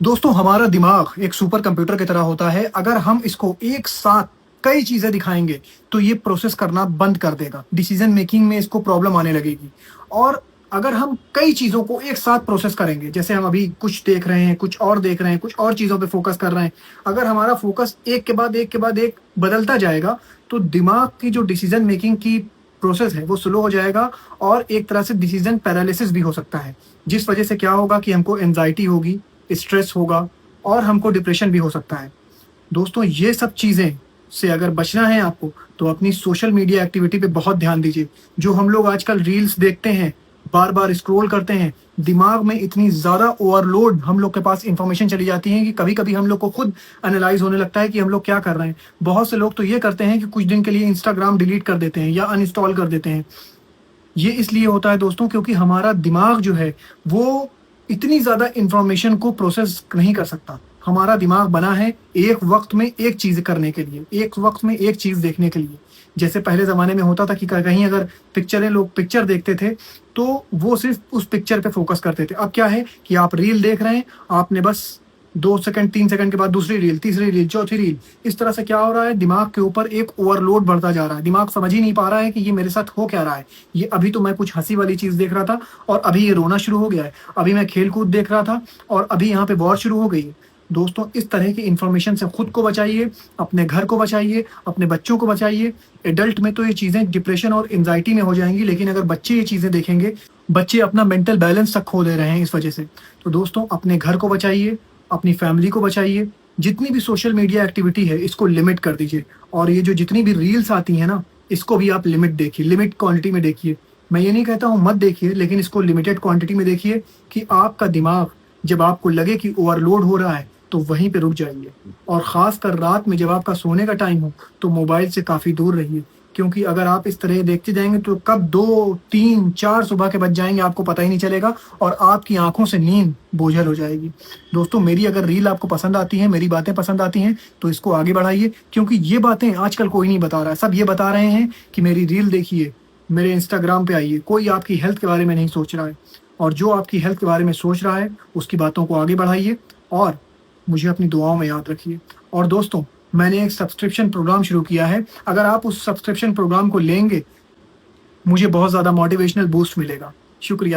दोस्तों हमारा दिमाग एक सुपर कंप्यूटर की तरह होता है। अगर हम इसको एक साथ कई चीजें दिखाएंगे तो ये प्रोसेस करना बंद कर देगा। डिसीजन मेकिंग में इसको प्रॉब्लम आने लगेगी। और अगर हम कई चीजों को एक साथ प्रोसेस करेंगे, जैसे हम अभी कुछ देख रहे हैं, कुछ और देख रहे हैं, कुछ और चीजों पे फोकस कर रहे हैं, अगर हमारा फोकस एक के बाद एक के बाद एक बदलता जाएगा तो दिमाग की जो डिसीजन मेकिंग की प्रोसेस है वो स्लो हो जाएगा और एक तरह से डिसीजन पैरालिसिस भी हो सकता है, जिस वजह से क्या होगा कि हमको एंजाइटी होगी, स्ट्रेस होगा और हमको डिप्रेशन भी हो सकता है। दोस्तों ये सब चीज़ें से अगर बचना है आपको तो अपनी सोशल मीडिया एक्टिविटी पे बहुत ध्यान दीजिए। जो हम लोग आजकल रील्स देखते हैं, बार बार स्क्रॉल करते हैं, दिमाग में इतनी ज़्यादा ओवरलोड हम लोग के पास इंफॉर्मेशन चली जाती है कि कभी कभी हम लोग को खुद एनालाइज होने लगता है कि हम लोग क्या कर रहे हैं। बहुत से लोग तो ये करते हैं कि कुछ दिन के लिए इंस्टाग्राम डिलीट कर देते हैं या अनइंस्टॉल कर देते हैं। ये इसलिए होता है दोस्तों क्योंकि हमारा दिमाग जो है वो इतनी ज़्यादा इंफॉर्मेशन को प्रोसेस नहीं कर सकता। हमारा दिमाग बना है एक वक्त में एक चीज़ करने के लिए, एक वक्त में एक चीज़ देखने के लिए। जैसे पहले ज़माने में होता था कि कहीं अगर लोग पिक्चर देखते थे तो वो सिर्फ उस पिक्चर पे फोकस करते थे। अब क्या है कि आप रील देख रहे हैं, आपने बस 2 सेकंड 3 सेकंड के बाद दूसरी रील, तीसरी रील, चौथी रील, इस तरह से क्या हो रहा है, दिमाग के ऊपर एक ओवरलोड बढ़ता जा रहा है। दिमाग समझ ही नहीं पा रहा है कि ये मेरे साथ हो क्या रहा है। ये अभी तो मैं कुछ हंसी वाली चीज देख रहा था और अभी ये रोना शुरू हो गया है। अभी मैं खेल कूद देख रहा था और अभी यहाँ पे वॉर शुरू हो गई है। दोस्तों इस तरह की इंफॉर्मेशन से खुद को बचाइए, अपने घर को बचाइए, अपने बच्चों को बचाइए। एडल्ट में तो ये चीजें डिप्रेशन और एंजाइटी में हो जाएंगी, लेकिन अगर बच्चे ये चीजें देखेंगे, बच्चे अपना मेंटल बैलेंस तक खो दे रहे हैं इस वजह से। तो दोस्तों अपने घर को बचाइए, अपनी फैमिली को बचाइए। जितनी भी सोशल मीडिया एक्टिविटी है इसको लिमिट कर दीजिए। और ये जो जितनी भी रील्स आती है ना, इसको भी आप लिमिट देखिए, लिमिट क्वांटिटी में देखिए। मैं ये नहीं कहता हूँ मत देखिए, लेकिन इसको लिमिटेड क्वांटिटी में देखिए कि आपका दिमाग जब आपको लगे कि ओवरलोड हो रहा है तो वहीं पे रुक जाइए। और खासकर रात में जब आपका सोने का टाइम हो तो मोबाइल से काफ़ी दूर रहिए, क्योंकि अगर आप इस तरह देखते जाएंगे तो कब 2 3 4 सुबह के बज जाएंगे आपको पता ही नहीं चलेगा और आपकी आंखों से नींद बोझल हो जाएगी। दोस्तों मेरी अगर रील आपको पसंद आती है, मेरी बातें पसंद आती हैं तो इसको आगे बढ़ाइए, क्योंकि ये बातें आजकल कोई नहीं बता रहा है। सब ये बता रहे हैं कि मेरी रील देखिए, मेरे इंस्टाग्राम पे आइए। कोई आपकी हेल्थ के बारे में नहीं सोच रहा है। और जो आपकी हेल्थ के बारे में सोच रहा है उसकी बातों को आगे बढ़ाइए और मुझे अपनी दुआओं में याद रखिए। और दोस्तों मैंने एक सब्सक्रिप्शन प्रोग्राम शुरू किया है। अगर आप उस सब्सक्रिप्शन प्रोग्राम को लेंगे, मुझे बहुत ज़्यादा मोटिवेशनल बूस्ट मिलेगा। शुक्रिया।